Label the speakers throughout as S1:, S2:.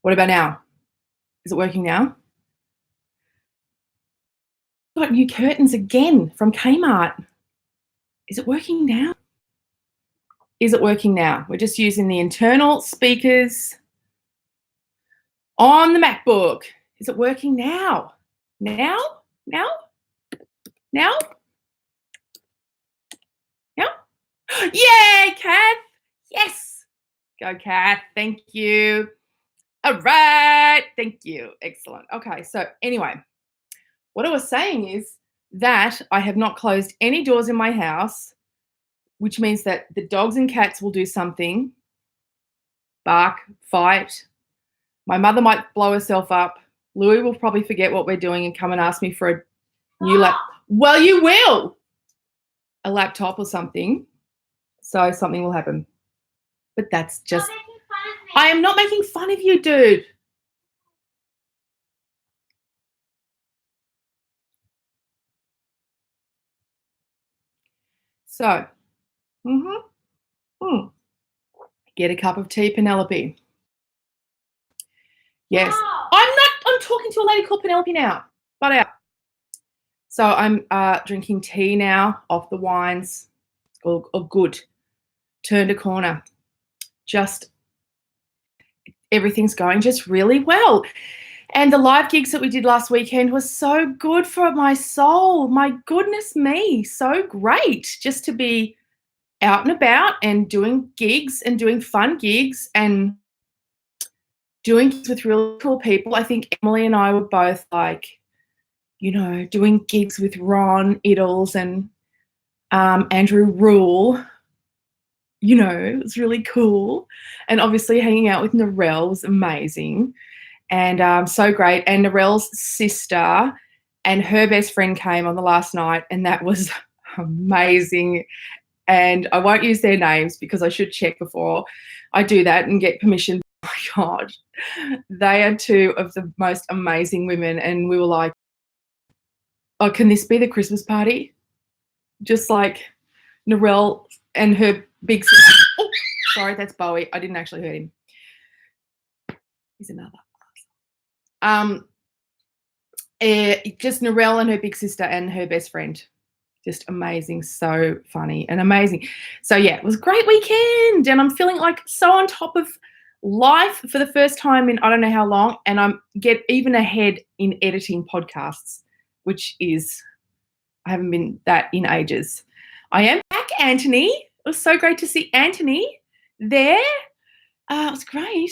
S1: What about now? Is it working now? Got new curtains again from Kmart. Is it working now? Is it working now? We're just using the internal speakers on the MacBook. Is it working now? Now? Now? Now? Now? Yay, Kath! Yes! Go, Kath. Thank you. All right. Thank you. Excellent. Okay, so anyway, what I was saying is that I have not closed any doors in my house, which means that the dogs and cats will do something, bark, fight. My mother might blow herself up. Louis will probably forget what we're doing and come and ask me for a new lap. Well, you will. A laptop or something. So something will happen. But that's just... I am not making fun of you, dude. So, get a cup of tea, Penelope. Yes. I'm talking to a lady called Penelope now. Butt out. So I'm drinking tea now off the wines. It's all good. Turned a corner. Just everything's going just really well. And the live gigs that we did last weekend was so good for my soul. My goodness me, so great just to be out and about and doing gigs and doing fun gigs and doing gigs with really cool people. I think Emily and I were both like, you know, doing gigs with Ron Iddles and Andrew Rule. You know, it was really cool. And obviously hanging out with Narelle was amazing and so great. And Narelle's sister and her best friend came on the last night, and that was amazing. And I won't use their names because I should check before I do that and get permission. Oh my God, they are two of the most amazing women. And we were like, oh, can this be the Christmas party? Just like Narelle and her big sister. Oh, sorry, that's Bowie. I didn't actually hurt him. Here's another. Just Narelle and her big sister and her best friend. Just amazing, so funny and amazing. So yeah, it was a great weekend, and I'm feeling like so on top of life for the first time in I don't know how long, and I'm get even ahead in editing podcasts, which is I haven't been that in ages. I am back, Anthony. It was so great to see Anthony there. It was great.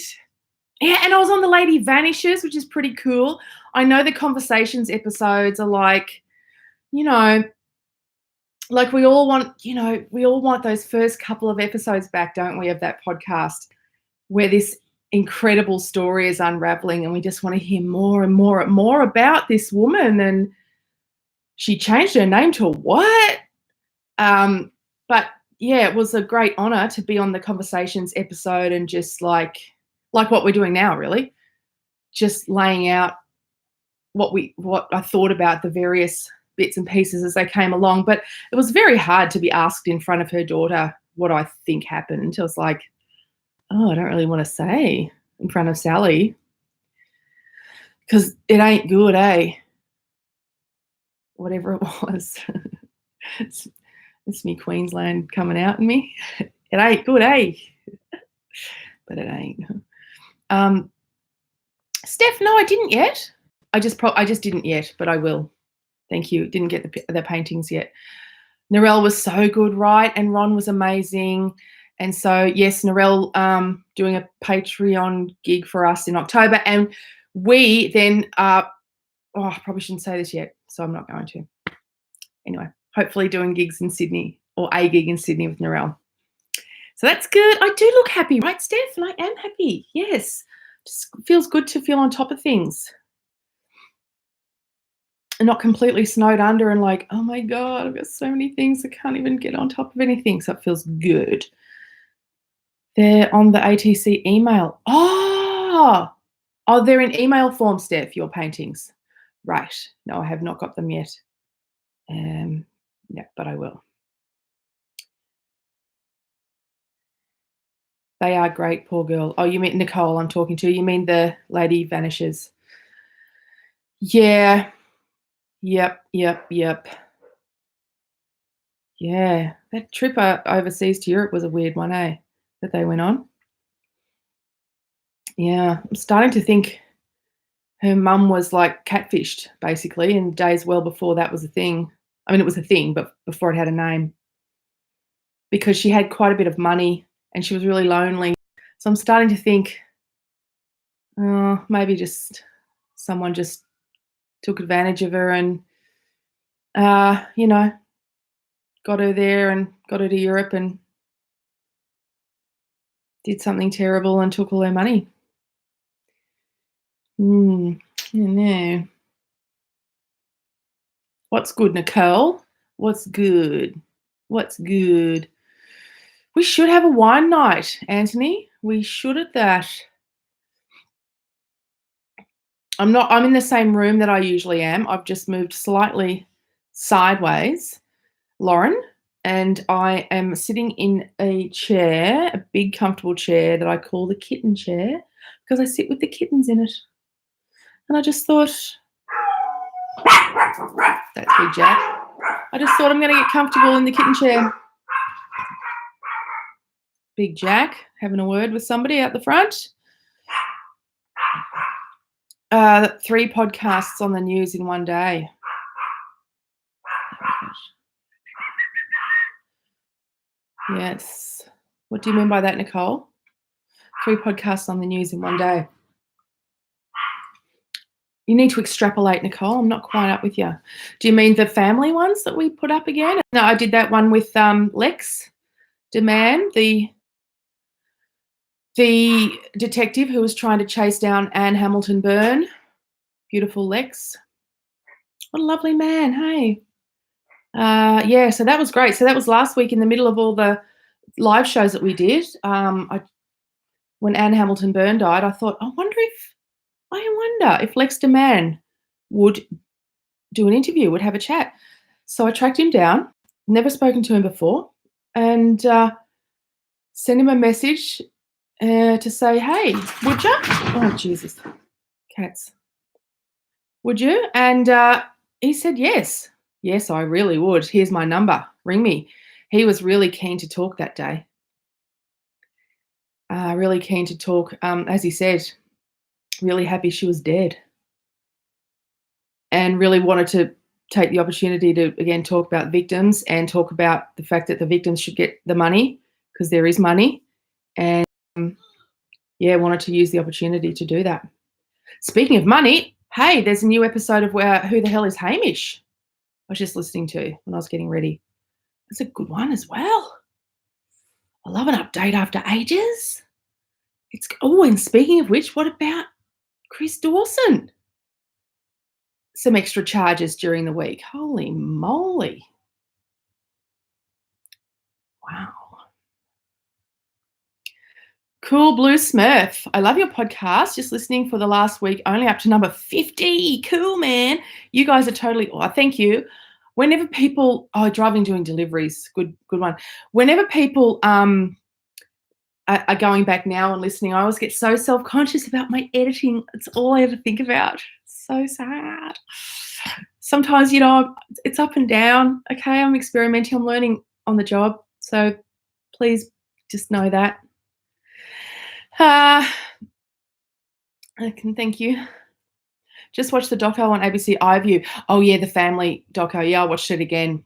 S1: Yeah, and I was on The Lady Vanishes, which is pretty cool. I know the Conversations episodes are like, you know, like we all want those first couple of episodes back, don't we, of that podcast where this incredible story is unraveling and we just want to hear more and more about this woman. And she changed her name to what? But yeah, it was a great honor to be on the Conversations episode and just like what we're doing now, really, just laying out what I thought about the various bits and pieces as they came along. But it was very hard to be asked in front of her daughter what I think happened. I was like, oh, I don't really want to say in front of Sally because it ain't good, eh? Whatever it was. It's me Queensland coming out in me. It ain't good, eh? But it ain't. Steph, no, I didn't yet. I just didn't yet, but I will. Thank you. Didn't get the paintings yet. Narelle was so good, right? And Ron was amazing. And so, yes, Narelle doing a Patreon gig for us in October. And we then, I probably shouldn't say this yet, so I'm not going to. Anyway, hopefully doing gigs in Sydney or a gig in Sydney with Narelle. So that's good. I do look happy, right, Steph? And I am happy. Yes. Just feels good to feel on top of things. And not completely snowed under and like, oh my God, I've got so many things I can't even get on top of anything. So it feels good. They're on the ATC email. Oh, they're in email form, Steph, your paintings. Right. No, I have not got them yet. Yeah, but I will. They are great, poor girl. Oh, you mean Nicole I'm talking to. You mean the lady vanishes. Yeah. Yep. Yeah. That trip overseas to Europe was a weird one, eh, that they went on. Yeah. I'm starting to think her mum was, like, catfished, basically, in days well before that was a thing. I mean, it was a thing, but before it had a name, because she had quite a bit of money and she was really lonely. So I'm starting to think, oh, maybe just someone just took advantage of her and, you know, got her there and got her to Europe and did something terrible and took all her money. I don't know. What's good, Nicole? What's good? What's good? We should have a wine night, Anthony. We should at that. I'm in the same room that I usually am. I've just moved slightly sideways, Lauren, and I am sitting in a chair, a big comfortable chair that I call the kitten chair because I sit with the kittens in it. And I just thought, that's Big Jack. I just thought I'm going to get comfortable in the kitten chair. Big Jack having a word with somebody out the front. 3 podcasts on the news in one day. Yes. What do you mean by that, Nicole? 3 podcasts on the news in one day. You need to extrapolate, Nicole. I'm not quite up with you. Do you mean the family ones that we put up again? No, I did that one with Lex DeMann, the detective who was trying to chase down Anne Hamilton Byrne. Beautiful Lex. What a lovely man, hey. Yeah, so that was great. So that was last week in the middle of all the live shows that we did. When Anne Hamilton Byrne died, I thought, I wonder if Lex DeMann would do an interview, would have a chat. So I tracked him down, never spoken to him before, and sent him a message to say, hey, would you? Oh, Jesus. Cats. Would you? And he said, yes. Yes, I really would. Here's my number. Ring me. He was really keen to talk that day. Really keen to talk. As he said, really happy she was dead. And really wanted to take the opportunity to, again, talk about victims and talk about the fact that the victims should get the money because there is money. And, yeah, wanted to use the opportunity to do that. Speaking of money, hey, there's a new episode of Who the Hell is Hamish? I was just listening to when I was getting ready. It's a good one as well. I love an update after ages. And speaking of which, what about Chris Dawson? Some extra charges during the week. Holy moly. Wow. Cool Blue Smurf. I love your podcast. Just listening for the last week, only up to number 50. Cool, man. You guys are totally, thank you. Whenever people, driving, doing deliveries, good one. Whenever people are going back now and listening, I always get so self-conscious about my editing. It's all I ever think about. It's so sad. Sometimes, it's up and down. Okay, I'm experimenting. I'm learning on the job. So please just know that. I can thank you. Just watched the doco on ABC iView. Oh yeah, the family doco. Yeah, I watched it again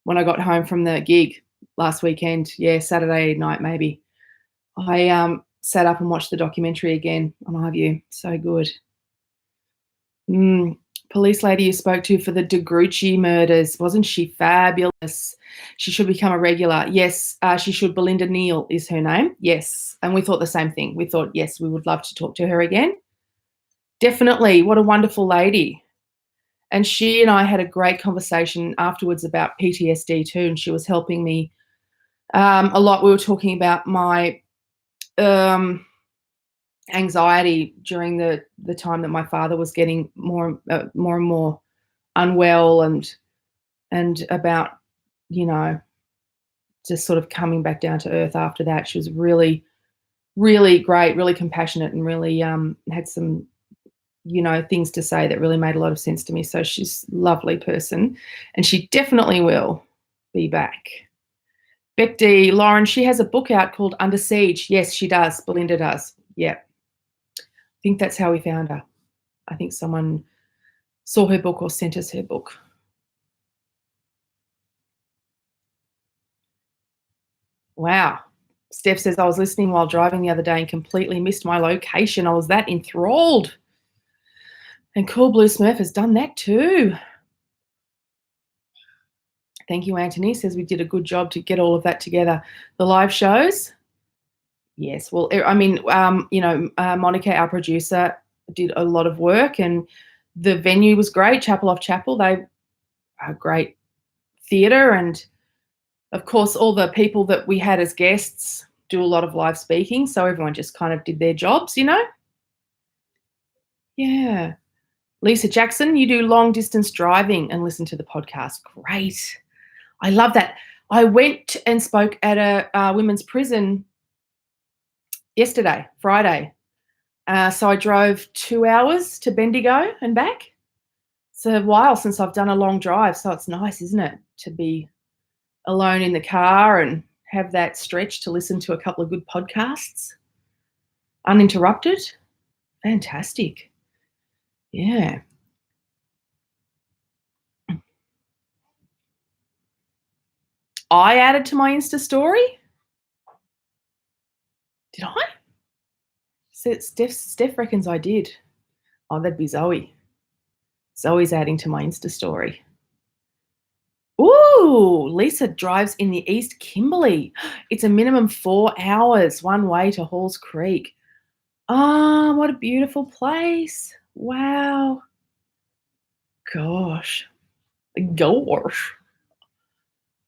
S1: when I got home from the gig last weekend. Yeah, Saturday night maybe. I sat up and watched the documentary again on iView. So good. Police lady you spoke to for the DeGrucci murders, wasn't she fabulous? She should become a regular. Yes, she should. Belinda Neal is her name. Yes, and we thought the same thing. We thought, yes, we would love to talk to her again. Definitely. What a wonderful lady. And she and I had a great conversation afterwards about PTSD too, and she was helping me a lot. We were talking about my anxiety during the time that my father was getting more and more unwell, and about, just sort of coming back down to earth after that. She was really really great, really compassionate, and really had some, things to say that really made a lot of sense to me. So she's a lovely person, and she definitely will be back. Beck D, Lauren, she has a book out called Under Siege. Yes, she does. Belinda does. Yeah. I think that's how we found her. I think someone saw her book or sent us her book. Wow. Steph says, I was listening while driving the other day and completely missed my location. I was that enthralled. And Cool Blue Smurf has done that too. Thank you, Anthony. Says we did a good job to get all of that together. The live shows, yes. Well, I mean, Monica, our producer, did a lot of work, and the venue was great. Chapel off Chapel, they are great theatre, and of course, all the people that we had as guests do a lot of live speaking, so everyone just kind of did their jobs, Yeah. Lisa Jackson, you do long distance driving and listen to the podcast. Great. I love that. I went and spoke at a women's prison yesterday, Friday. So I drove 2 hours to Bendigo and back. It's a while since I've done a long drive, so it's nice, isn't it, to be alone in the car and have that stretch to listen to a couple of good podcasts uninterrupted. Fantastic. Yeah. I added to my Insta story. Did I? Steph reckons I did. Oh, that'd be Zoe. Zoe's adding to my Insta story. Ooh, Lisa drives in the East Kimberley. It's a minimum 4 hours one way to Halls Creek. Ah, what a beautiful place. Wow. Gosh.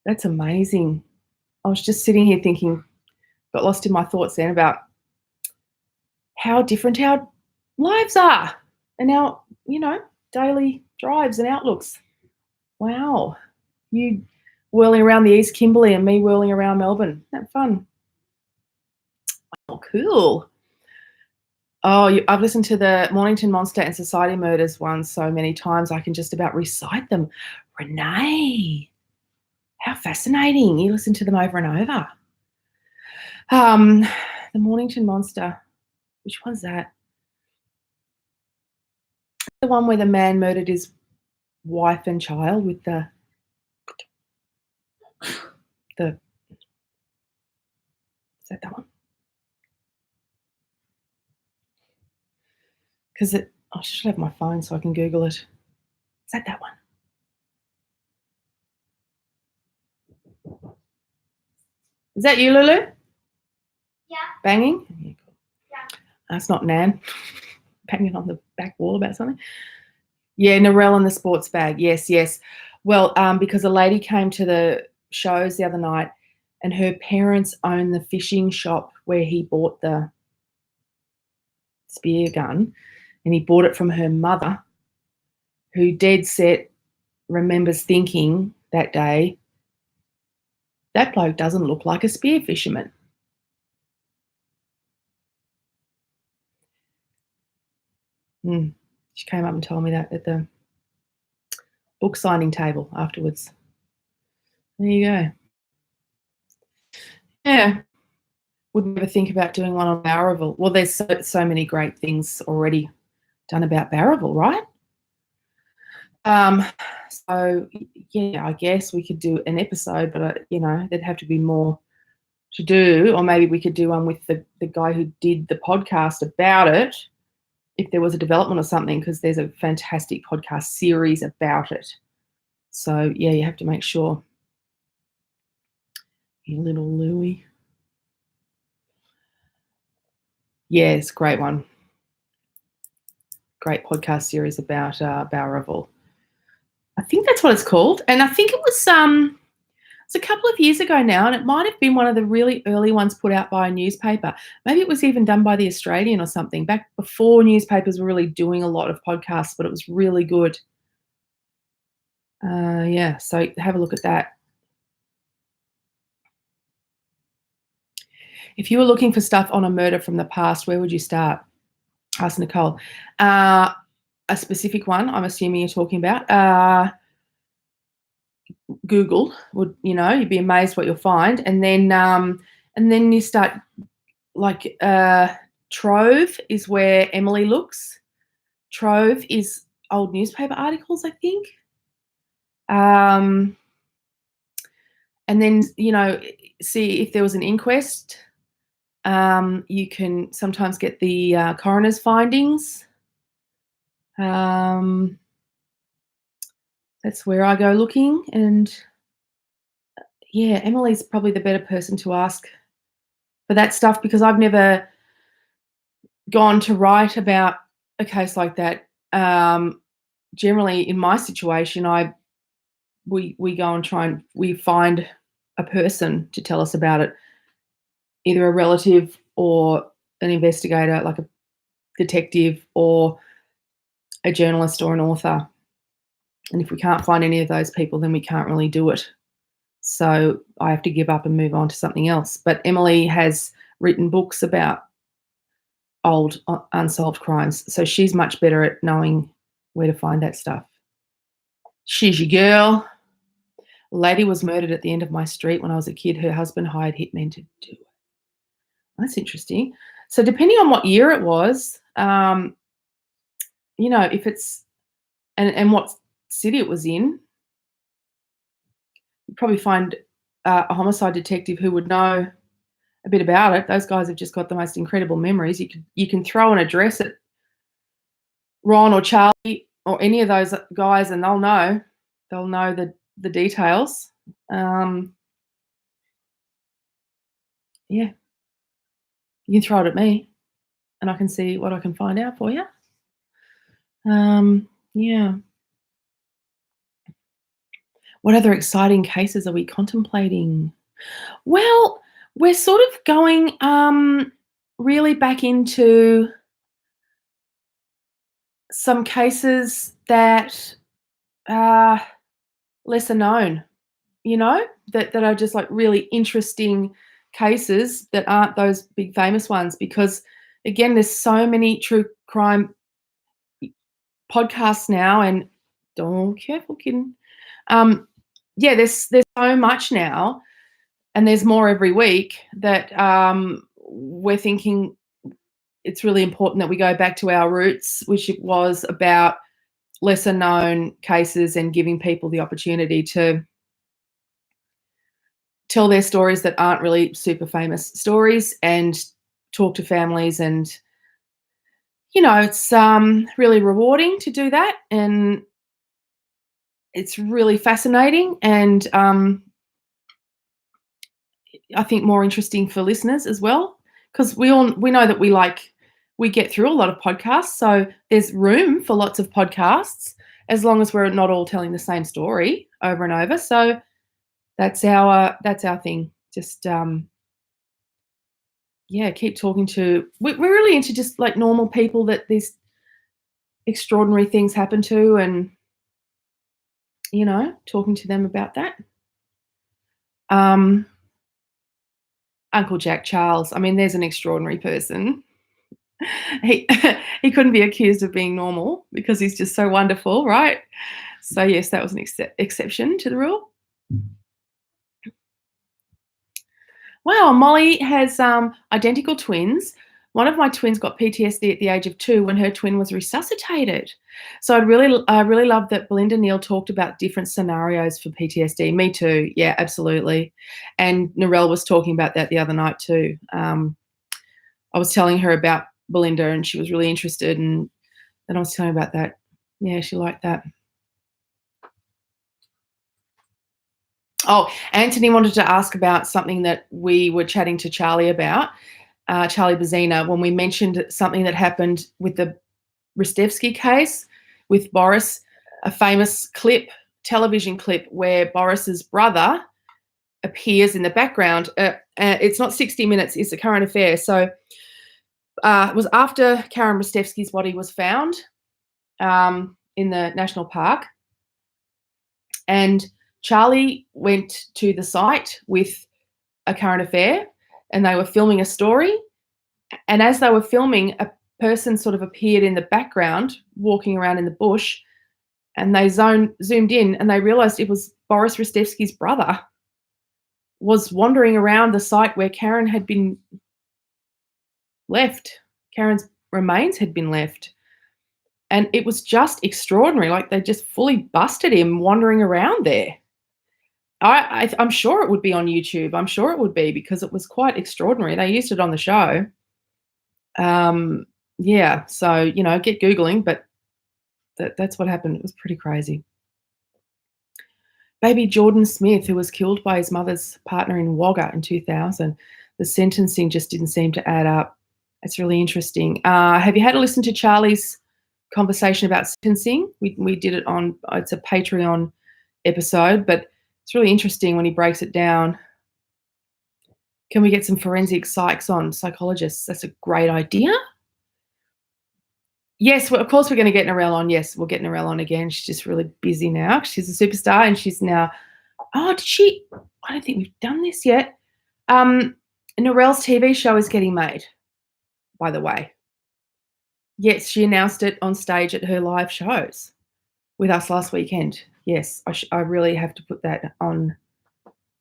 S1: That's amazing. I was just sitting here thinking, got lost in my thoughts then about how different our lives are and our, daily drives and outlooks. Wow. You whirling around the East Kimberley and me whirling around Melbourne. Isn't that fun? Oh, cool. Oh, I've listened to the Mornington Monster and Society Murders one so many times I can just about recite them. Renee, how fascinating. You listen to them over and over. The Mornington Monster, which one's that? The one where the man murdered his wife and child with the is that one? Because I should have my phone so I can Google it. Is that one? Is that you, Lulu?
S2: Yeah.
S1: Banging?
S2: Yeah.
S1: That's not Nan. Banging on the back wall about something. Yeah, Narelle and the sports bag. Yes. Well, because a lady came to the shows the other night and her parents own the fishing shop where he bought the spear gun, and he bought it from her mother, who dead set remembers thinking that day, that bloke doesn't look like a spear fisherman. She came up and told me that at the book signing table afterwards. There you go. Yeah. Would never think about doing one on Bowraville. Well, there's so many great things already done about Bowraville, right? So yeah, I guess we could do an episode, but there'd have to be more to do, or maybe we could do one with the guy who did the podcast about it, if there was a development or something, because there's a fantastic podcast series about it. So yeah, you have to make sure. You little Louie. Yes, great one. Great podcast series about Bowraville. I think that's what it's called, and I think it was a couple of years ago now, and it might have been one of the really early ones put out by a newspaper. Maybe it was even done by The Australian or something, back before newspapers were really doing a lot of podcasts, but it was really good. Yeah, so have a look at that. If you were looking for stuff on a murder from the past, where would you start? Asked Nicole. A specific one, I'm assuming you're talking about. Google would, you'd be amazed what you'll find, and then you start like Trove is where Emily looks. Trove is old newspaper articles, I think. And then see if there was an inquest. You can sometimes get the coroner's findings. That's where I go looking, and yeah, Emily's probably the better person to ask for that stuff, because I've never gone to write about a case like that. Generally, in my situation, we go and we find a person to tell us about it, either a relative or an investigator, like a detective or a journalist or an author. And if we can't find any of those people, then we can't really do it. So I have to give up and move on to something else. But Emily has written books about old unsolved crimes, so she's much better at knowing where to find that stuff. She's your girl. A lady was murdered at the end of my street when I was a kid. Her husband hired hitmen to do it. That's interesting. So depending on what year it was, if it's and what city it was in, you'd probably find a homicide detective who would know a bit about it. Those guys have just got the most incredible memories. You can throw an address at Ron or Charlie or any of those guys, and they'll know the details. Yeah, you can throw it at me, and I can see what I can find out for you. Yeah. What other exciting cases are we contemplating? Well, we're sort of going really back into some cases that are lesser known, that are just like really interesting cases that aren't those big famous ones, because again, there's so many true crime podcasts now, and careful kidding. Yeah, there's so much now, and there's more every week, that we're thinking it's really important that we go back to our roots, which it was about lesser known cases and giving people the opportunity to tell their stories that aren't really super famous stories, and talk to families. And it's really rewarding to do that, and it's really fascinating, and I think more interesting for listeners as well, because we know that we get through a lot of podcasts, so there's room for lots of podcasts, as long as we're not all telling the same story over and over. So that's our thing. Just keep talking to. We're really into just like normal people that these extraordinary things happen to, and talking to them about that. Uncle Jack Charles. I mean, there's an extraordinary person. He he couldn't be accused of being normal, because he's just so wonderful, right? So yes, that was an exception to the rule. Wow, Molly has identical twins. One of my twins got PTSD at the age of 2 when her twin was resuscitated. So I really love that Belinda Neal talked about different scenarios for PTSD. Me too. Yeah, absolutely. And Narelle was talking about that the other night too. I was telling her about Belinda, and she was really interested, and I was telling her about that. Yeah, she liked that. Oh, Anthony wanted to ask about something that we were chatting to Charlie about, Charlie Bazina, when we mentioned something that happened with the Ristevsky case with Boris, a famous television clip where Boris's brother appears in the background. It's not 60 Minutes, it's a current affair. So it was after Karen Ristevsky's body was found in the national park, and Charlie went to the site with a current affair, and they were filming a story. And as they were filming, a person sort of appeared in the background, walking around in the bush, and they zoomed in, and they realised it was Boris Rostevsky's brother was wandering around the site where Karen had been left. Karen's remains had been left. And it was just extraordinary. Like, they just fully busted him wandering around there. I'm sure it would be on YouTube. I'm sure it would be, because it was quite extraordinary. They used it on the show. Yeah, so, get Googling, but that's what happened. It was pretty crazy. Baby Jordan Smith, who was killed by his mother's partner in Wagga in 2000. The sentencing just didn't seem to add up. It's really interesting. Have you had a listen to Charlie's conversation about sentencing? We did it on, it's a Patreon episode, but it's really interesting when he breaks it down. Can we get some forensic psychologists? That's a great idea. Yes, well, of course we're going to get Narelle on. Yes, we'll get Narelle on again. She's just really busy now. She's a superstar, and she's now, did she? I don't think we've done this yet. Narelle's TV show is getting made, by the way. Yes, she announced it on stage at her live shows with us last weekend. Yes, I really have to put that on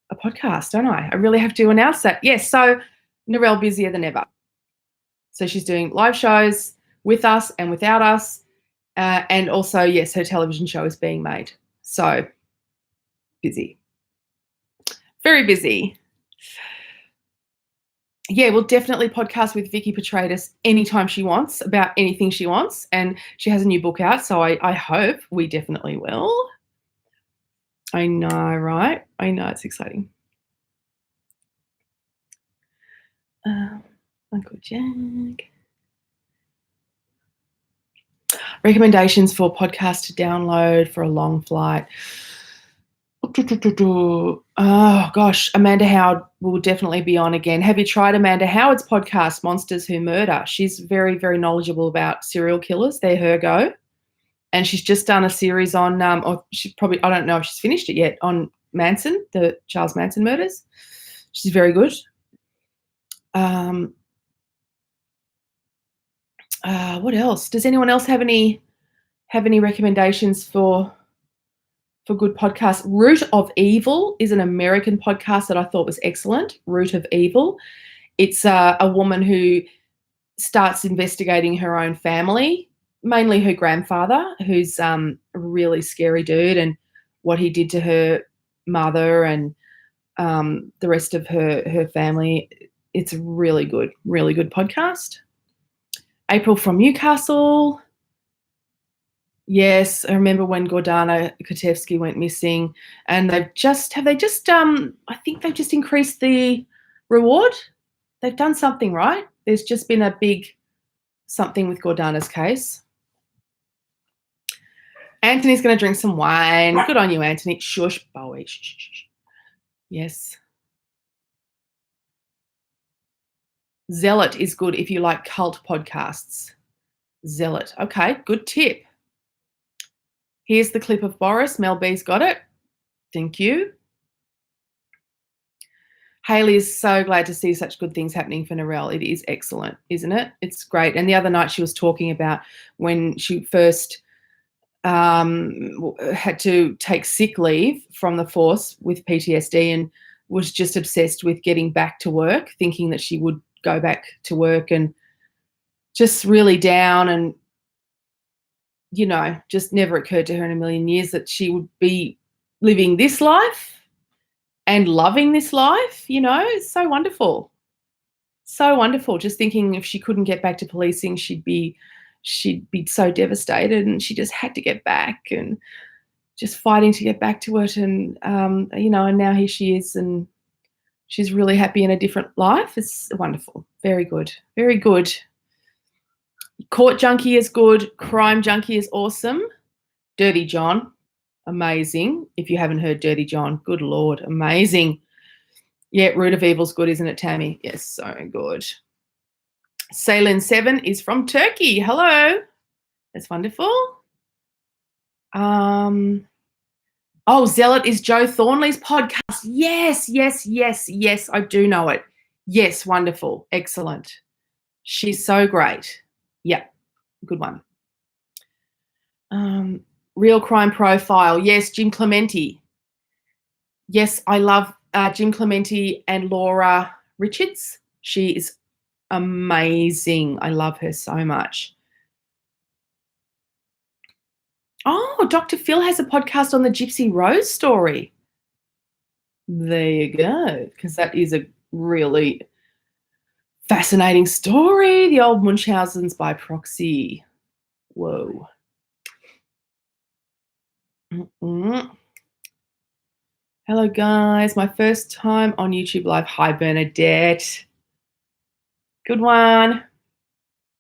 S1: a podcast, don't I? I really have to announce that. Yes, so Narelle busier than ever. So she's doing live shows with us and without us. And also, yes, her television show is being made. So busy. Very busy. Yeah, we'll definitely podcast with Vicky Petratus anytime she wants about anything she wants. And she has a new book out, so I hope we definitely will. I know, right? I know, it's exciting. Uncle Jack. Recommendations for podcast to download for a long flight. Oh, gosh. Amanda Howard will definitely be on again. Have you tried Amanda Howard's podcast, Monsters Who Murder? She's very, very knowledgeable about serial killers. They're her go. And she's just done a series on, or she probably, I don't know if she's finished it yet, on Manson, the Charles Manson murders. She's very good. What else? Does anyone else have any recommendations for good podcasts? Root of Evil is an American podcast that I thought was excellent. Root of Evil. It's a woman who starts investigating her own family, mainly her grandfather, who's a really scary dude, and what he did to her mother and the rest of her family. It's a really good podcast. April from Newcastle. Yes, I remember when Gordana Kotevsky went missing, and I think they've just increased the reward. They've done something right. There's just been a big something with Gordana's case. Anthony's going to drink some wine. Good on you, Anthony. Shush, Bowie. Shh. Yes. Zealot is good if you like cult podcasts. Zealot. Okay, good tip. Here's the clip of Boris. Mel B's got it. Thank you. Hayley is so glad to see such good things happening for Narelle. It is excellent, isn't it? It's great. And the other night she was talking about when she first had to take sick leave from the force with PTSD and was just obsessed with getting back to work, thinking that she would go back to work, and just really down, and just never occurred to her in a million years that she would be living this life and loving this life. It's so wonderful. So wonderful. Just thinking if she couldn't get back to policing, she'd be so devastated, and she just had to get back and just fighting to get back to it. And, and now here she is, and she's really happy in a different life. It's wonderful. Very good. Very good. Court Junkie is good. Crime Junkie is awesome. Dirty John, amazing. If you haven't heard Dirty John, good Lord, amazing. Yeah, Root of Evil's good, isn't it, Tammy? Yes, so good. Ceylon 7 is from Turkey. Hello. That's wonderful. Zealot is Joe Thornley's podcast. Yes, I do know it. Yes, wonderful. Excellent. She's so great. Yeah, good one. Real Crime Profile. Yes, Jim Clemente. Yes, I love Jim Clemente and Laura Richards. She is amazing. I love her so much. Oh, Dr. Phil has a podcast on the Gypsy Rose story. There you go, because that is a really fascinating story. The old Munchausen's by proxy. Whoa. Mm-mm. Hello, guys. My first time on YouTube Live. Hi, Bernadette. Good one.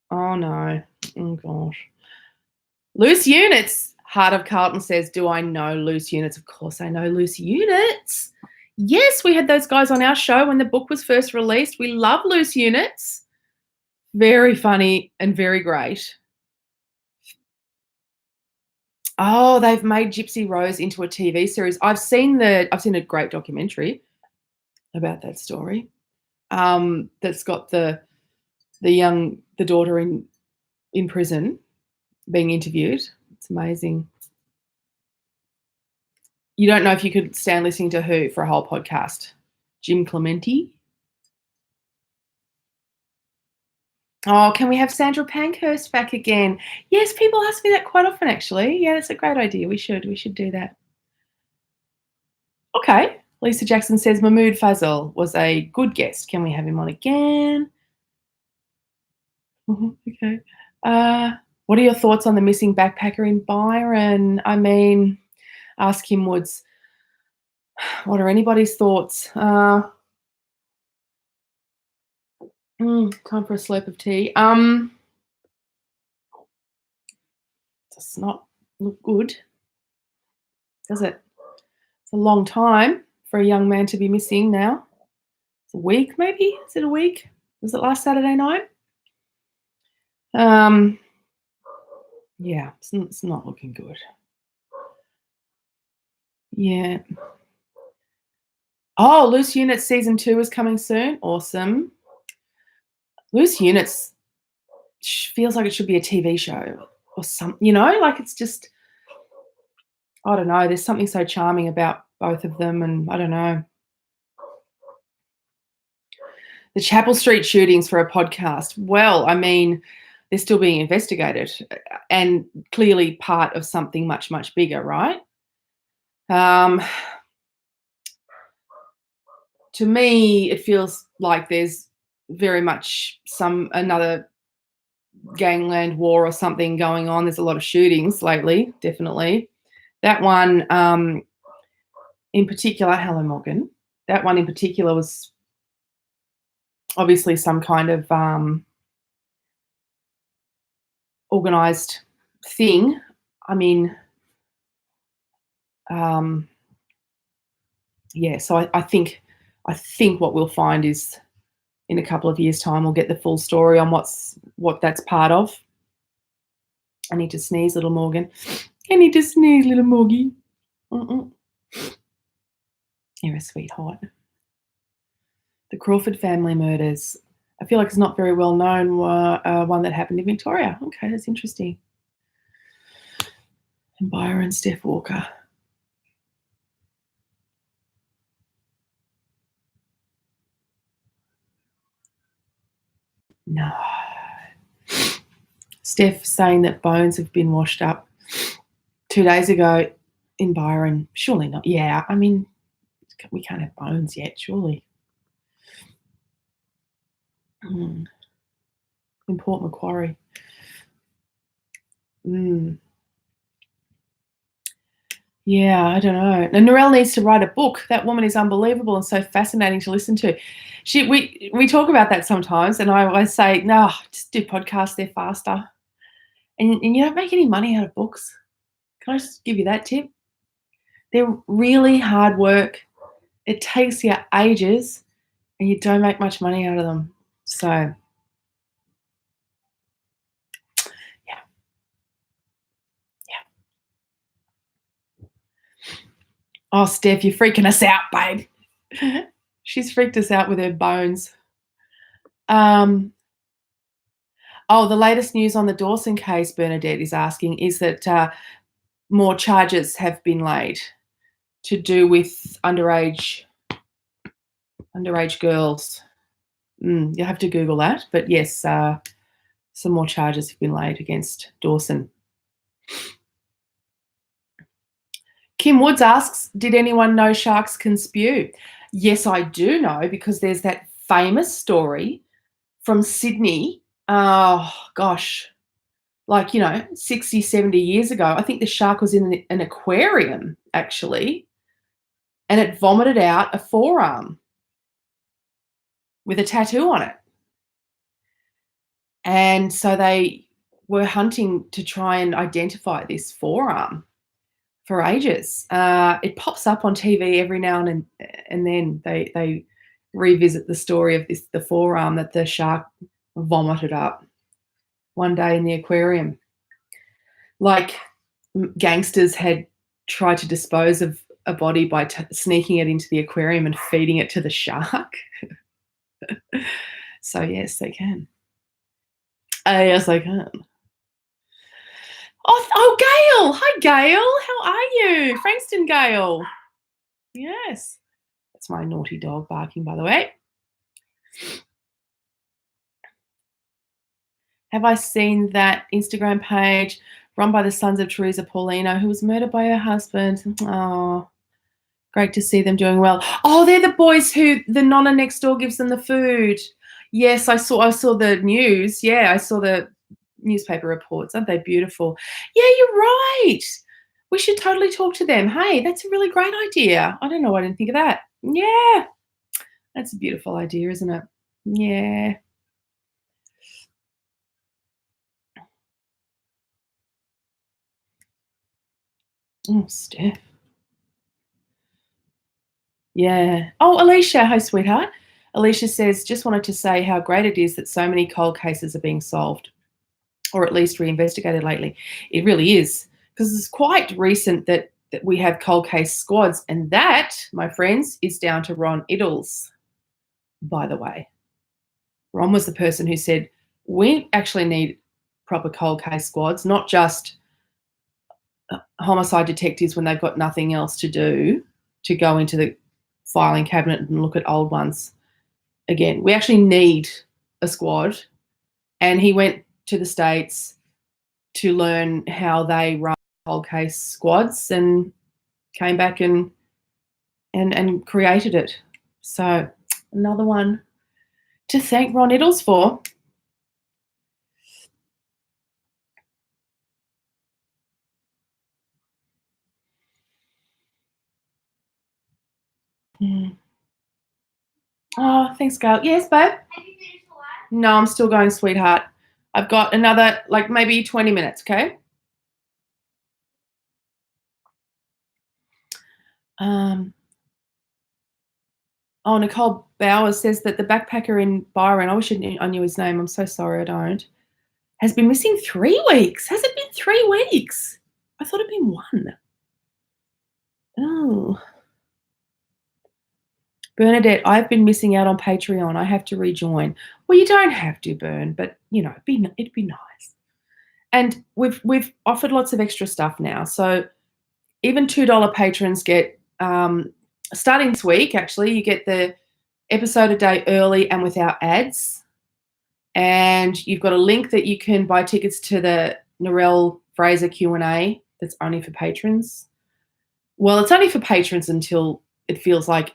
S1: Oh, no. Oh, gosh. Loose Units. Heart of Carlton says, do I know Loose Units? Of course I know Loose Units. Yes, we had those guys on our show when the book was first released. We love Loose Units. Very funny and very great. Oh, they've made Gypsy Rose into a TV series. I've seen a great documentary about that story. That's got the daughter in prison being interviewed. It's amazing. You don't know if you could stand listening to who for a whole podcast. Jim Clemente. Oh, can we have Sandra Pankhurst back again? Yes, people ask me that quite often, actually. Yeah, that's a great idea. We should do that. Okay. Lisa Jackson says Mahmood Fazal was a good guest. Can we have him on again? Okay. What are your thoughts on the missing backpacker in Byron? I mean, ask him Woods. What are anybody's thoughts? Time for a slurp of tea. Does not look good, does it? It's a long time for a young man to be missing now. It's a week, maybe? Is it a week? Was it last Saturday night? Yeah, it's not looking good. Yeah. Oh, Loose Units season 2 is coming soon. Awesome. Loose Units feels like it should be a TV show or something, like it's just, I don't know. There's something so charming about both of them, and I don't know. The Chapel Street shootings for a podcast. Well, I mean, they're still being investigated and clearly part of something much, much bigger, right? To me, it feels like there's very much another gangland war or something going on. There's a lot of shootings lately, definitely. That one in particular, hello Morgan, that one in particular was obviously some kind of organised thing. I mean, yeah, so I think what we'll find is in a couple of years' time we'll get the full story on what that's part of. I need to sneeze, little Morgan. I need to sneeze, little Morgie. You're a sweetheart. The Crawford family murders. I feel like it's not very well known one that happened in Victoria. Okay, that's interesting. And Byron Steph Walker. No. Steph saying that bones have been washed up 2 days ago in Byron. Surely not. Yeah, I mean, we can't have bones yet, surely. In Port Macquarie. Yeah, I don't know. And Narelle needs to write a book. That woman is unbelievable and so fascinating to listen to. We talk about that sometimes, and I always say, no, just do podcasts. They're faster, and you don't make any money out of books. Can I just give you that tip? They're really hard work. It takes you ages, and you don't make much money out of them. So, yeah. Oh, Steph, you're freaking us out, babe. She's freaked us out with her bones. Um, oh, the latest news on the Dawson case, Bernadette is asking, is that more charges have been laid to do with underage girls. You have to Google that, but yes, some more charges have been laid against Dawson. Kim Woods asks, did anyone know sharks can spew? Yes, I do know, because there's that famous story from Sydney. Oh, gosh, like, 60, 70 years ago. I think the shark was in an aquarium, actually, and it vomited out a forearm with a tattoo on it. And so they were hunting to try and identify this forearm for ages. It pops up on TV every now and then. They revisit the story of the forearm that the shark vomited up one day in the aquarium. Like gangsters had tried to dispose of a body by sneaking it into the aquarium and feeding it to the shark. So yes, they can. Yes, they can. Oh, Gail. Hi, Gail. How are you? Frankston Gail. Yes. That's my naughty dog barking, by the way. Have I seen that Instagram page run by the sons of Teresa Paulino, who was murdered by her husband? Oh, great to see them doing well. Oh, they're the boys who the nonna next door gives them the food. Yes, I saw the news. Yeah, I saw the newspaper reports. Aren't they beautiful? Yeah, you're right. We should totally talk to them. Hey, that's a really great idea. I don't know why I didn't think of that. Yeah, that's a beautiful idea, isn't it? Yeah. Oh, Steph. Yeah. Oh, Alicia. Hi, sweetheart. Alicia says, just wanted to say how great it is that so many cold cases are being solved, or at least reinvestigated lately. It really is, because it's quite recent that we have cold case squads, and that, my friends, is down to Ron Iddles, by the way. Ron was the person who said, we actually need proper cold case squads, not just homicide detectives when they've got nothing else to do, to go into the filing cabinet and look at old ones again. We actually need a squad. And he went to the States to learn how they run cold case squads, and came back and created it. So another one to thank Ron Iddles for. Oh, thanks, Gail. Yes, babe? Have you finished the live? No, I'm still going, sweetheart. I've got another, like, maybe 20 minutes, okay? Oh, Nicole Bowers says that the backpacker in Byron, I wish I knew his name. I'm so sorry I don't. Has been missing 3 weeks. Has it been 3 weeks? I thought it'd been 1. Oh. Bernadette, I've been missing out on Patreon. I have to rejoin. Well, you don't have to, Bern, but it'd be nice. And we've offered lots of extra stuff now. So even $2 patrons get, starting this week, actually, you get the episode a day early and without ads. And you've got a link that you can buy tickets to the Narelle Fraser Q&A that's only for patrons. Well, it's only for patrons until it feels like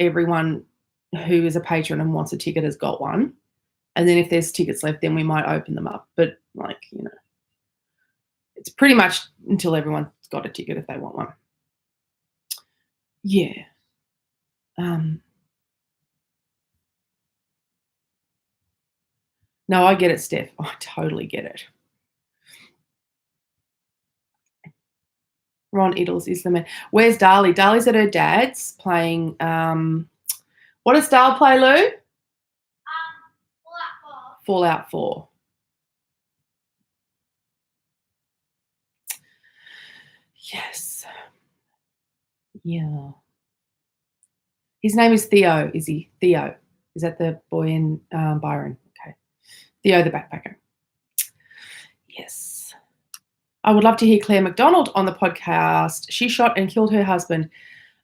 S1: everyone who is a patron and wants a ticket has got one. And then if there's tickets left, then we might open them up. But, it's pretty much until everyone's got a ticket if they want one. Yeah. No, I get it, Steph. I totally get it. Ron Iddles is the man. Where's Darlie? Darlie's at her dad's playing. What does Darl play, Lou? Fallout 4. Yes. Yeah. His name is Theo, is he? Theo. Is that the boy in Byron? Okay. Theo the backpacker. Yes. I would love to hear Claire McDonald on the podcast. She shot and killed her husband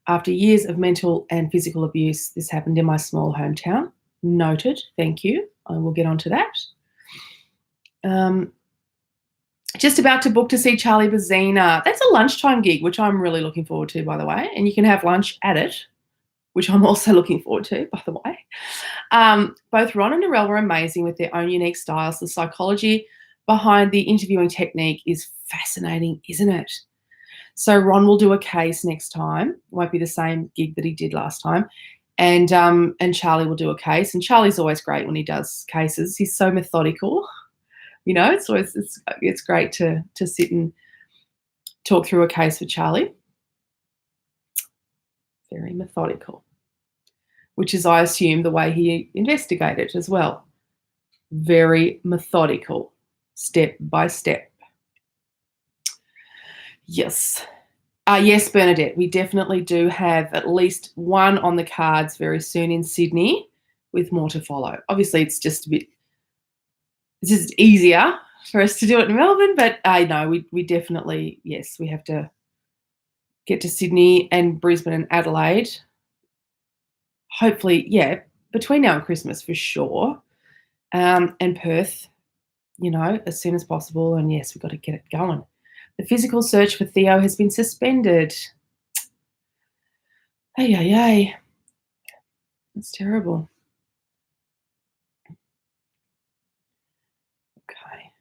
S1: after years of mental and physical abuse. This happened in my small hometown. Noted. Thank you. I will get on to that. Just about to book to see Charlie Bazina. That's a lunchtime gig, which I'm really looking forward to, by the way. And you can have lunch at it, which I'm also looking forward to, by the way. Both Ron and Narelle were amazing with their own unique styles. The psychology behind the interviewing technique is fascinating, isn't it? So Ron will do a case next time. It won't be the same gig that he did last time. And Charlie will do a case. And Charlie's always great when he does cases. He's so methodical. You know, it's great to sit and talk through a case with Charlie. Very methodical, which is, I assume, the way he investigated as well. Very methodical, step by step. Yes. Yes, Bernadette, we definitely do have at least one on the cards very soon in Sydney, with more to follow. Obviously, it's just easier for us to do it in Melbourne, but I know we definitely, yes, we have to get to Sydney and Brisbane and Adelaide. Hopefully, yeah, between now and Christmas for sure. And Perth, you know, as soon as possible. And yes, we've got to get it going. The physical search for Theo has been suspended. Hey. That's terrible. Okay.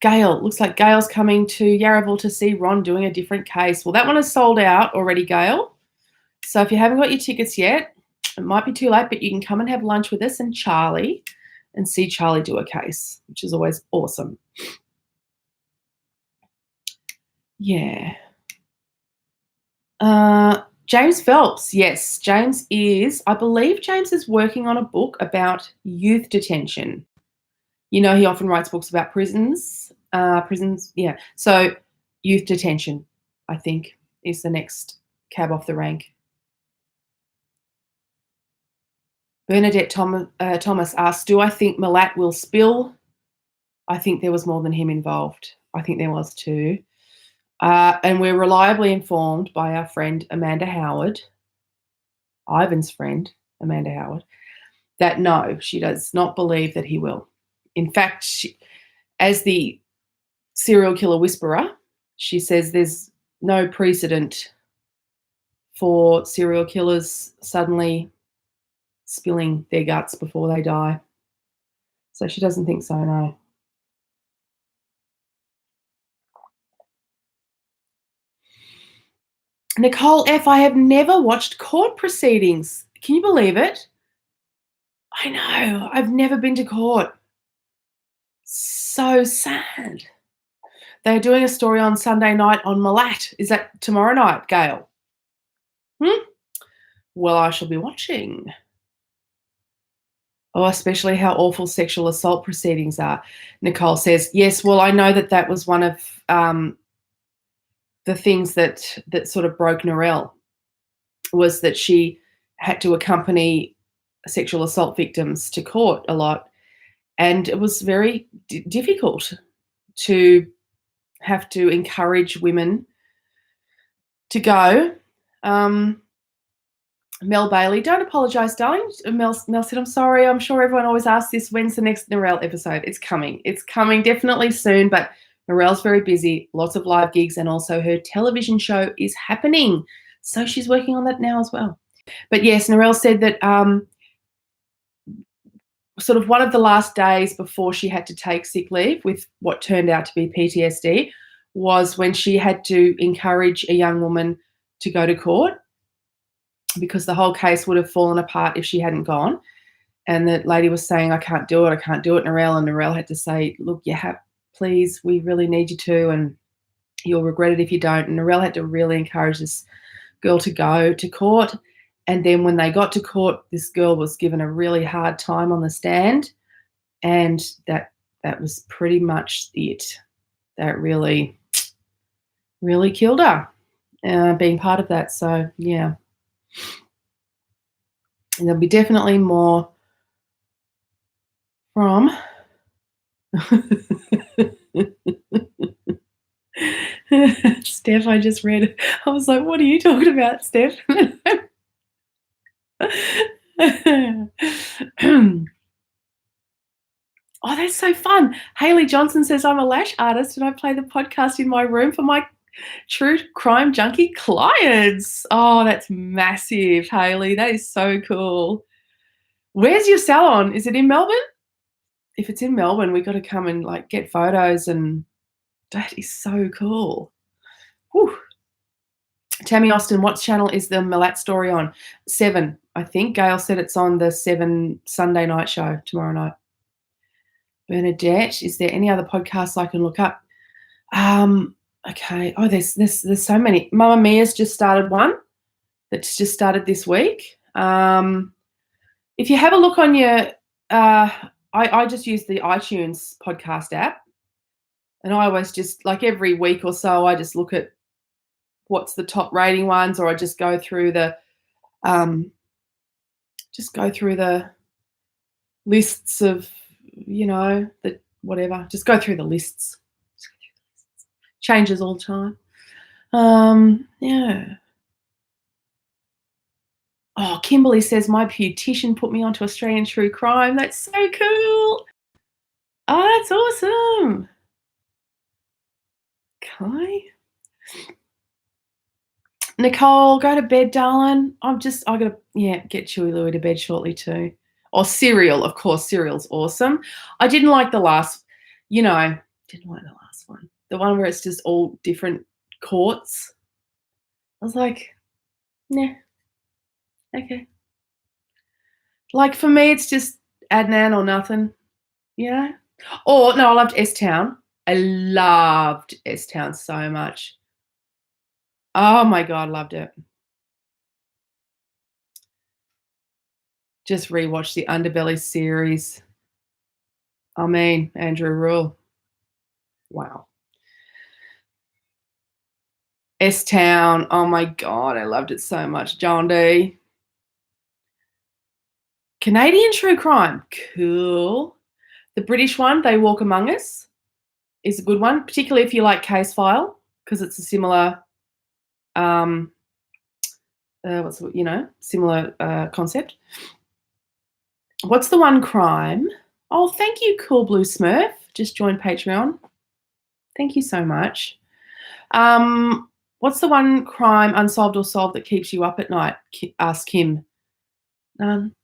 S1: Gail, looks like Gail's coming to Yarraville to see Ron doing a different case. Well, that one is sold out already, Gail. So if you haven't got your tickets yet, it might be too late, but you can come and have lunch with us and Charlie and see Charlie do a case, which is always awesome. Yeah. James Phelps, yes, I believe James is working on a book about youth detention. You know, he often writes books about prisons, yeah. So youth detention, I think, is the next cab off the rank. Bernadette Thomas asks, do I think Milat will spill? I think there was more than him involved. I think there was too. And we're reliably informed by our friend Amanda Howard, Ivan's friend, Amanda Howard, that no, she does not believe that he will. In fact, as the serial killer whisperer, she says there's no precedent for serial killers suddenly spilling their guts before they die. So she doesn't think so, no. Nicole F., I have never watched court proceedings. Can you believe it? I know. I've never been to court. So sad. They're doing a story on Sunday night on Milat. Is that tomorrow night, Gail? Well, I shall be watching. Oh, especially how awful sexual assault proceedings are. Nicole says, yes, well, I know that was one of the things that sort of broke Narelle, was that she had to accompany sexual assault victims to court a lot. And it was very difficult to have to encourage women to go. Mel Bailey, don't apologise, darling. Mel said, I'm sorry. I'm sure everyone always asks this. When's the next Narelle episode? It's coming. It's coming definitely soon, but Narelle's very busy, lots of live gigs, and also her television show is happening. So she's working on that now as well. But yes, Narelle said that sort of one of the last days before she had to take sick leave with what turned out to be PTSD was when she had to encourage a young woman to go to court, because the whole case would have fallen apart if she hadn't gone. And the lady was saying, I can't do it, Narelle. And Narelle had to say, look, please, we really need you to, and you'll regret it if you don't. And Narelle had to really encourage this girl to go to court. And then when they got to court, this girl was given a really hard time on the stand. And that was pretty much it. That really, really killed her, being part of that. So, yeah. And there'll be definitely more from Steph, I just read. I was like, what are you talking about, Steph? Oh, that's so fun. Haley Johnson says, I'm a lash artist and I play the podcast in my room for my true crime junkie clients. Oh, that's massive, Haley. That is so cool. Where's your salon? Is it in Melbourne? If it's in Melbourne, we got to come and like get photos, and that is so cool. Whew. Tammy Austin, what channel is the Milat story on? 7, I think. Gail said it's on the 7 Sunday night show tomorrow night. Bernadette, is there any other podcasts I can look up? Okay. Oh, there's so many. Mamma Mia's just started one that's just started this week. If you have a look on your, I just use the iTunes podcast app, and I always just like every week or so I just look at what's the top rating ones, or I just go through the lists of, the whatever. Just go through the lists. Changes all the time. Yeah. Oh, Kimberly says my beautician put me onto Australian True Crime. That's so cool. Oh, that's awesome. Okay. Nicole, go to bed, darling. I gotta get Chewy Louie to bed shortly too. Or Serial, of course. Serial's awesome. I didn't like the last, one. The one where it's just all different courts. I was like, nah, okay. Like for me, it's just Adnan or nothing, Or no, I loved S-Town. I loved S-Town so much. Oh my God, loved it. Just rewatched the Underbelly series. I mean, Andrew Rule. Wow. S-Town. Oh my God, I loved it so much. John D. Canadian True Crime. Cool. The British one, They Walk Among Us, is a good one, particularly if you like Case File, because it's a similar, similar concept. What's the one crime? Oh, thank you, Cool Blue Smurf. Just joined Patreon. Thank you so much. What's the one crime, unsolved or solved, that keeps you up at night? Asked Kim. None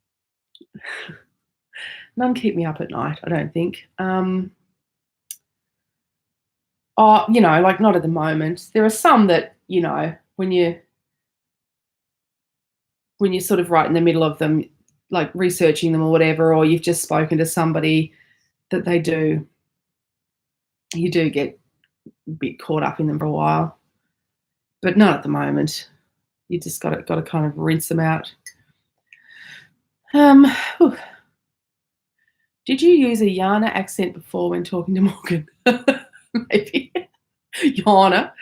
S1: keep me up at night, I don't think. Like not at the moment. There are some that, when you're sort of right in the middle of them, like researching them or whatever, or you've just spoken to somebody that you do get a bit caught up in them for a while, but not at the moment. You just got to kind of rinse them out. Did you use a Yana accent before when talking to Morgan? Maybe. Yana.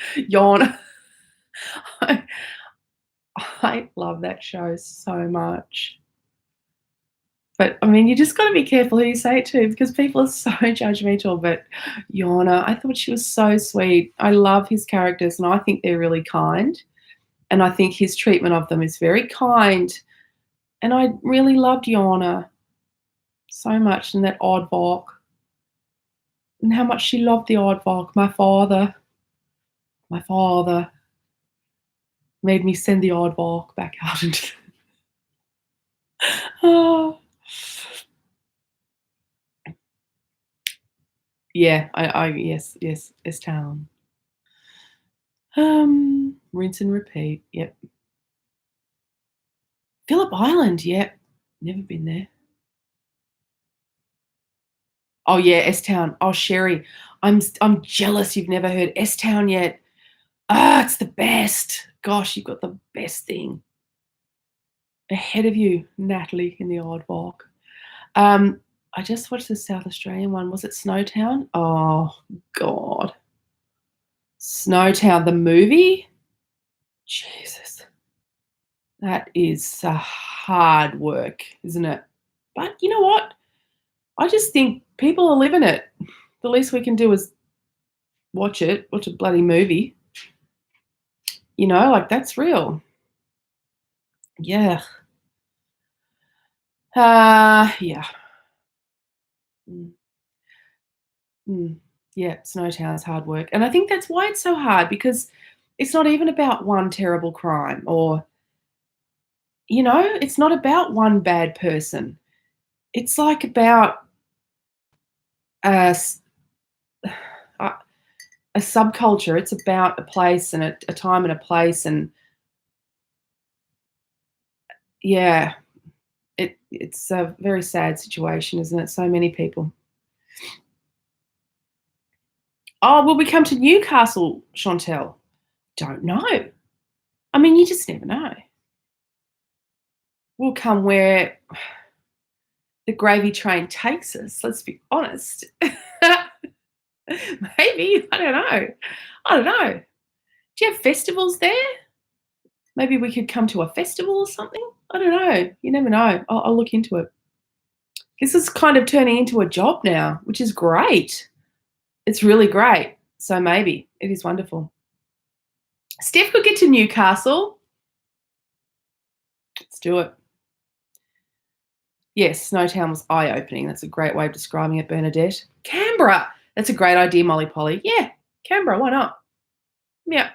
S1: I love that show so much. But, I mean, you just got to be careful who you say it to, because people are so judgmental. But Yana, I thought she was so sweet. I love his characters, and I think they're really kind. And I think his treatment of them is very kind. And I really loved Yana so much, and that Aardvark. And how much she loved the Aardvark. My father made me send the Aardvark back out into oh. Yeah, yes, S-Town. Rinse and repeat. Yep. Phillip Island. Yep. Never been there. Oh yeah, S-Town. Oh, Sherry, I'm jealous you've never heard S-Town yet. It's the best. Gosh, you've got the best thing ahead of you, Natalie, in the Aardvark. I just watched the South Australian one. Was it Snowtown? Oh God. Snowtown, the movie? Jesus. That is hard work, isn't it? But you know what? I just think people are living it. The least we can do is watch a bloody movie. Like that's real. Yeah. Yeah. Mm, mm. Yeah, Snowtown's hard work. And I think that's why it's so hard because it's not even about one terrible crime or, it's not about one bad person. It's like about a, a, a subculture. It's about a place and a time and a place. And yeah, it's a very sad situation, isn't it? So many people. Oh, will we come to Newcastle, Chantel? Don't know. I mean, you just never know. We'll come where the gravy train takes us, let's be honest. Maybe. I don't know. Do you have festivals there? Maybe we could come to a festival or something? I don't know. You never know. I'll look into it. This is kind of turning into a job now, which is great. It's really great. So maybe. It is wonderful. Steph could get to Newcastle. Let's do it. Yes, Snowtown was eye-opening. That's a great way of describing it, Bernadette. Canberra. That's a great idea, Molly Polly. Yeah, Canberra, why not? Yeah.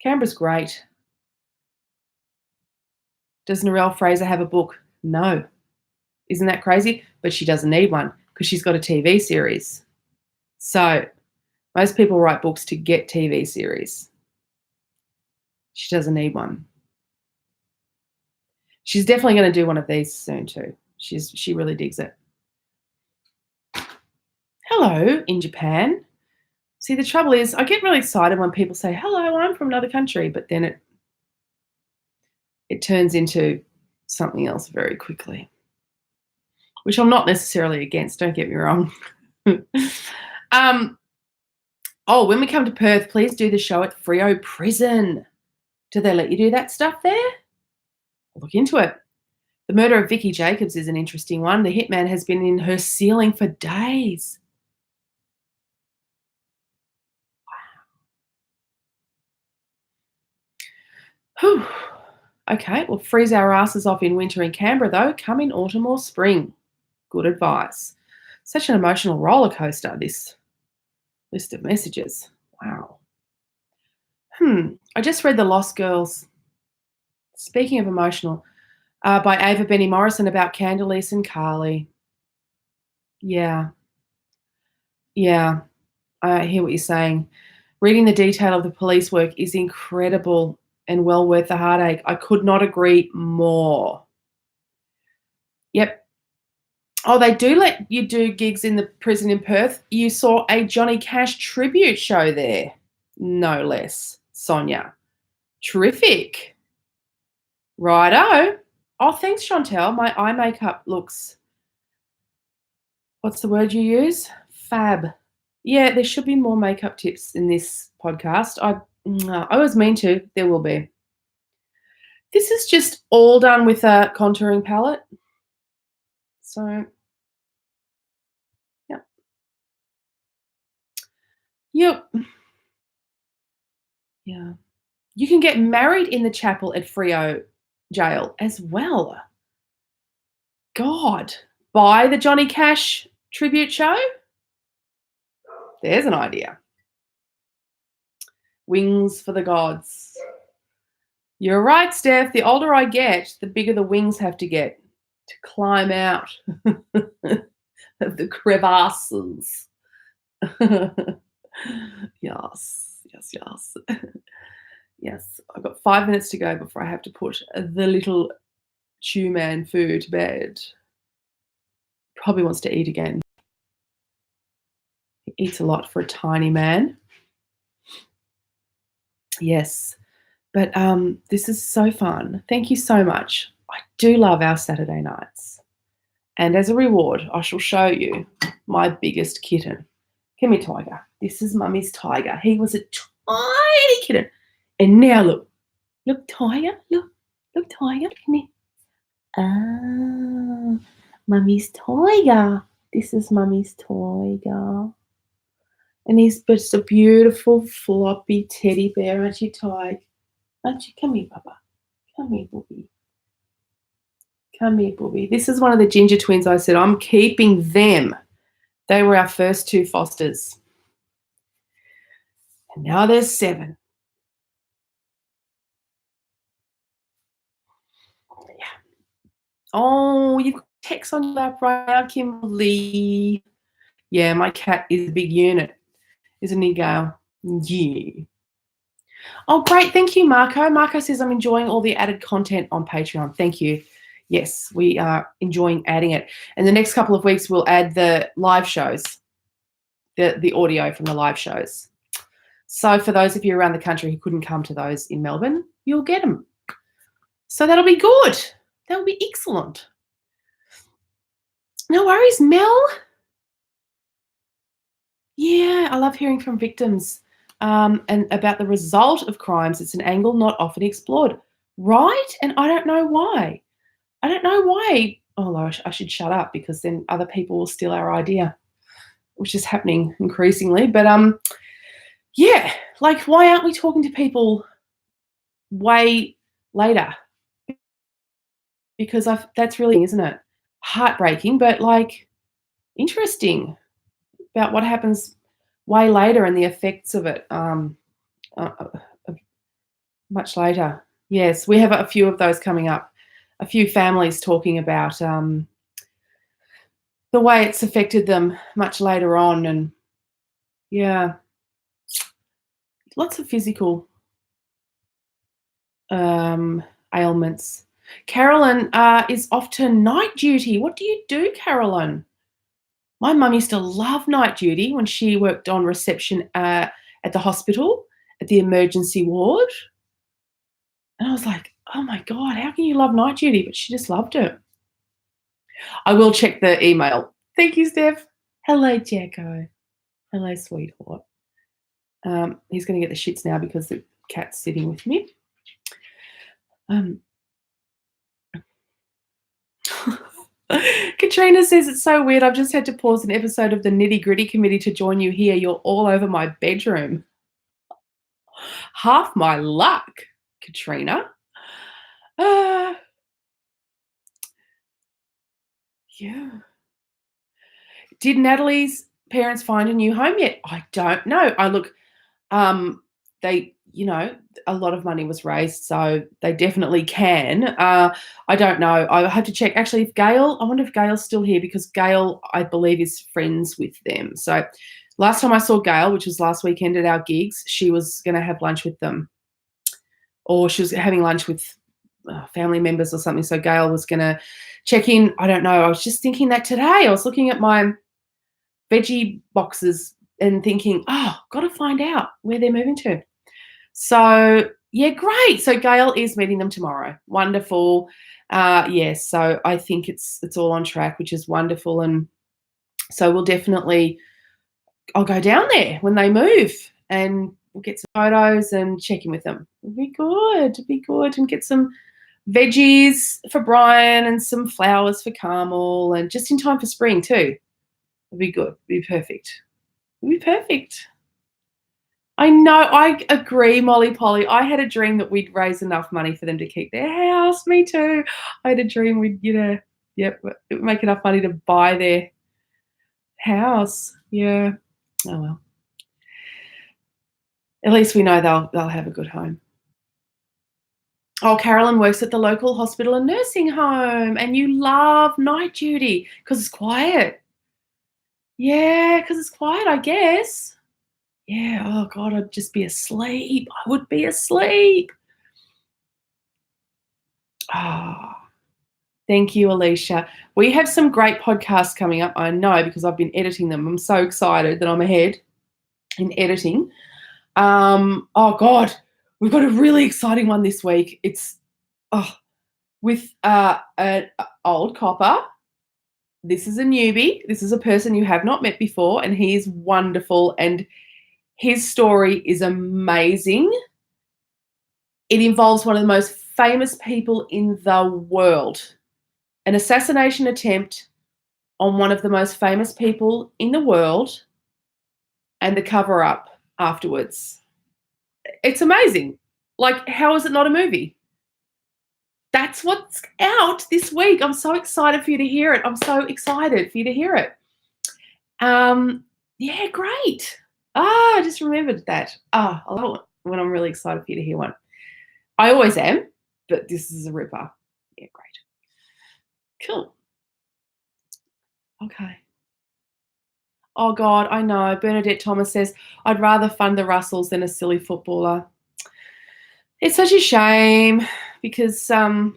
S1: Canberra's great. Does Narelle Fraser have a book? No. Isn't that crazy? But she doesn't need one because she's got a TV series. So most people write books to get TV series. She doesn't need one. She's definitely going to do one of these soon too. She really digs it. Hello in Japan. See, the trouble is I get really excited when people say, hello, I'm from another country, but then it turns into something else very quickly, which I'm not necessarily against, don't get me wrong. When we come to Perth, please do the show at Freo Prison. Do they let you do that stuff there? I'll look into it. The murder of Vicky Jacobs is an interesting one. The hitman has been in her ceiling for days. Wow. Whew. Okay, we'll freeze our asses off in winter in Canberra, though. Come in autumn or spring. Good advice. Such an emotional roller coaster, this list of messages. Wow. I just read The Lost Girls. Speaking of emotional, by Ava Benny Morrison about Candice and Carly. Yeah. I hear what you're saying. Reading the detail of the police work is incredible and well worth the heartache. I could not agree more. Yep. Oh, they do let you do gigs in the prison in Perth. You saw a Johnny Cash tribute show there, no less, Sonia. Terrific. Righto. Oh, thanks, Chantel. My eye makeup looks, what's the word you use? Fab. Yeah, there should be more makeup tips in this podcast. I always mean to. There will be. This is just all done with a contouring palette. So, yeah. Yep. Yeah. You can get married in the chapel at Freo Jail as well. God. Buy the Johnny Cash tribute show? There's an idea. Wings for the gods. You're right, Steph. The older I get, the bigger the wings have to get to climb out of the crevasses. Yes. Yes, I've got 5 minutes to go before I have to put the little chew man Foo to bed. Probably wants to eat again. He eats a lot for a tiny man. Yes, but this is so fun. Thank you so much. I do love our Saturday nights. And as a reward, I shall show you my biggest kitten. Come here, Tiger. This is Mummy's Tiger. He was a tiny kitten. And now look, Tiger, look, Tiger, come here. Ah, Mummy's Tiger. This is Mummy's toy, girl. And he's just a beautiful, floppy teddy bear, aren't you, Ty? Aren't you? Come here, Papa. Come here, Booby. Come here, Booby. This is one of the ginger twins I said, I'm keeping them. They were our first 2 fosters. And now there's 7. Yeah. Oh, you've got text on your lap right now, Kimberly. Yeah, my cat is a big unit, isn't he, Gail? Yeah. Oh, great. Thank you, Marco. Marco says, I'm enjoying all the added content on Patreon. Thank you. Yes, we are enjoying adding it. And the next couple of weeks, we'll add the live shows, the audio from the live shows. So for those of you around the country who couldn't come to those in Melbourne, you'll get them. So that'll be good. That'll be excellent. No worries, Mel. Yeah, I love hearing from victims and about the result of crimes. It's an angle not often explored. Right? And I don't know why. I don't know why. Oh, I should shut up because then other people will steal our idea, which is happening increasingly. But yeah, like why aren't we talking to people way later? Because that's really, isn't it? Heartbreaking, but like interesting about what happens way later and the effects of it much later. Yes, we have a few of those coming up. A few families talking about the way it's affected them much later on, and yeah, lots of physical ailments. Carolyn is off to night duty. What do you do, Carolyn? My mum used to love night duty when she worked on reception at the hospital, at the emergency ward. And I was like, oh my God, how can you love night duty? But she just loved it. I will check the email. Thank you, Steph. Hello, Jacko. Hello, sweetheart. He's going to get the shits now because the cat's sitting with me. Katrina says, it's so weird. I've just had to pause an episode of the Nitty Gritty Committee to join you here. You're all over my bedroom. Half my luck, Katrina. Yeah. Did Natalie's parents find a new home yet? I don't know. They, a lot of money was raised, so they definitely can. I don't know. I have to check. Actually, I wonder if Gail's still here because Gail, I believe, is friends with them. So last time I saw Gail, which was last weekend at our gigs, she was going to have lunch with them, or she was having lunch with family members or something. So Gail was going to check in. I don't know. I was just thinking that today. I was looking at my veggie boxes and thinking, got to find out where they're moving to. So, yeah, great. So Gail is meeting them tomorrow. Wonderful. Yes, so I think it's all on track, which is wonderful. And so I'll go down there when they move and we'll get some photos and check in with them. It'll be good. And get some veggies for Brian and some flowers for Carmel, and just in time for spring too. It'll be good. It'll be perfect. I know. I agree, Molly Polly. I had a dream that we'd raise enough money for them to keep their house. Me too. I had a dream we'd, make enough money to buy their house. Yeah. Oh, well. At least we know they'll have a good home. Oh, Carolyn works at the local hospital and nursing home, and you love night duty because it's quiet. Yeah, because it's quiet, I guess. Yeah, oh God, I'd just be asleep. I would be asleep. Thank you, Alicia. We have some great podcasts coming up, I know, because I've been editing them. I'm so excited that I'm ahead in editing. Oh God, we've got a really exciting one this week. It's with an old copper. This is a newbie. This is a person you have not met before, and he is wonderful, and his story is amazing. It involves one of the most famous people in the world. An assassination attempt on one of the most famous people in the world and the cover up afterwards. It's amazing. Like, how is it not a movie? That's what's out this week. I'm so excited for you to hear it. I'm so excited for you to hear it. Yeah, great. I just remembered that. I love it when I'm really excited for you to hear one. I always am, but this is a ripper. Yeah, great. Cool. Okay. Oh God, I know. Bernadette Thomas says, I'd rather fund the Russells than a silly footballer. It's such a shame because Israel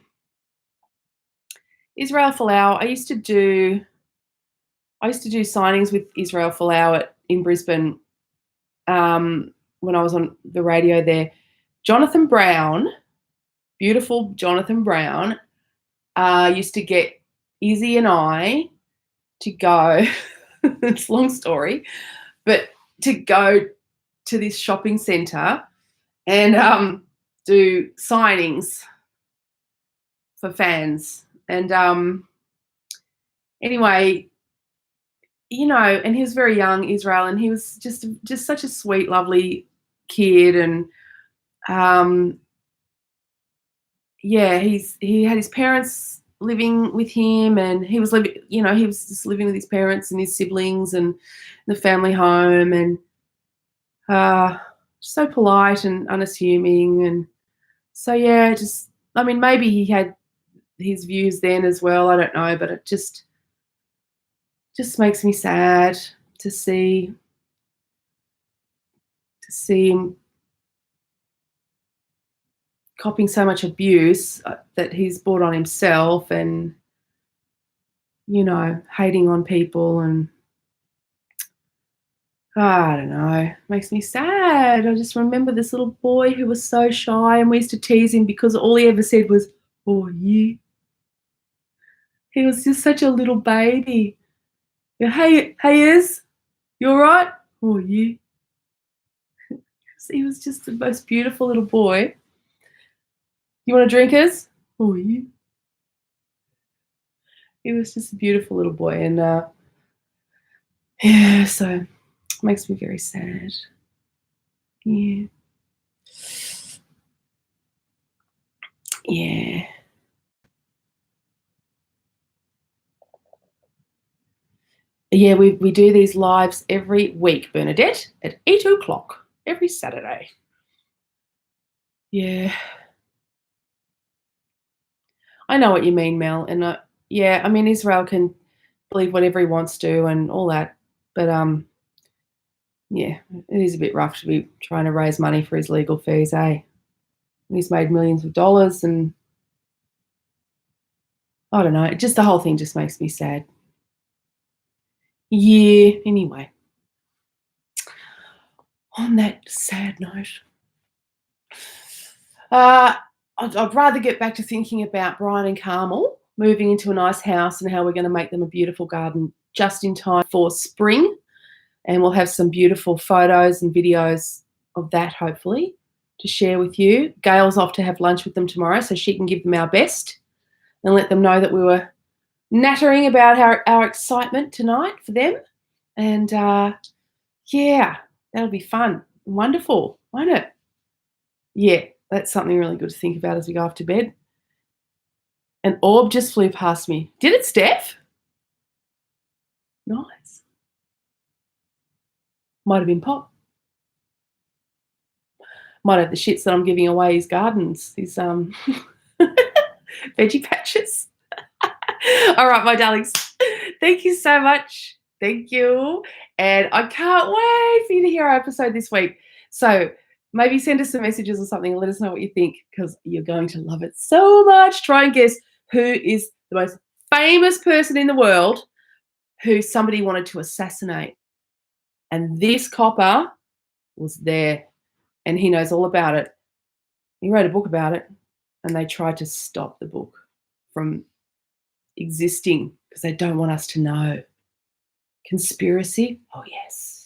S1: Folau, I used to do signings with Israel Folau in Brisbane when I was on the radio there. Jonathan Brown, beautiful Jonathan Brown, used to get Izzy and I to go, it's a long story, but to go to this shopping centre and do signings for fans. And anyway, you know, and he was very young, Israel, and he was just such a sweet, lovely kid. And yeah, he had his parents living with him, and he was living, you know, he was just living with his parents and his siblings and the family home, and so polite and unassuming. And so yeah, just, I mean, maybe he had his views then as well, I don't know, but it just makes me sad to see him copying so much abuse that he's brought on himself, and, you know, hating on people. And I don't know, makes me sad. I just remember this little boy who was so shy, and we used to tease him because all he ever said was, oh, you. He was just such a little baby. Yeah, hey, Iz, you all right? Oh, you. He was just the most beautiful little boy. You want a drink, Iz? Oh, you. He was just a beautiful little boy. And yeah, so it makes me very sad. Yeah. Yeah. Yeah, we do these lives every week, Bernadette, at 8:00 every Saturday. Yeah. I know what you mean, Mel. And yeah, I mean, Israel can believe whatever he wants to and all that. But yeah, it is a bit rough to be trying to raise money for his legal fees, eh? He's made millions of dollars, and I don't know, just the whole thing just makes me sad. Yeah, anyway. On that sad note, I'd rather get back to thinking about Brian and Carmel moving into a nice house and how we're going to make them a beautiful garden just in time for spring. And we'll have some beautiful photos and videos of that, hopefully, to share with you. Gail's off to have lunch with them tomorrow, so she can give them our best and let them know that we were nattering about our excitement tonight for them. And yeah, that'll be fun. Wonderful, won't it? Yeah, that's something really good to think about as we go off to bed. An orb just flew past me. Did it, Steph? Nice. Might have been Pop. Might have the shits that I'm giving away his gardens, his veggie patches. All right, my darlings. Thank you so much. Thank you. And I can't wait for you to hear our episode this week. So maybe send us some messages or something and let us know what you think, because you're going to love it so much. Try and guess who is the most famous person in the world who somebody wanted to assassinate. And this copper was there, and he knows all about it. He wrote a book about it, and they tried to stop the book from existing because they don't want us to know. Conspiracy? Oh, yes.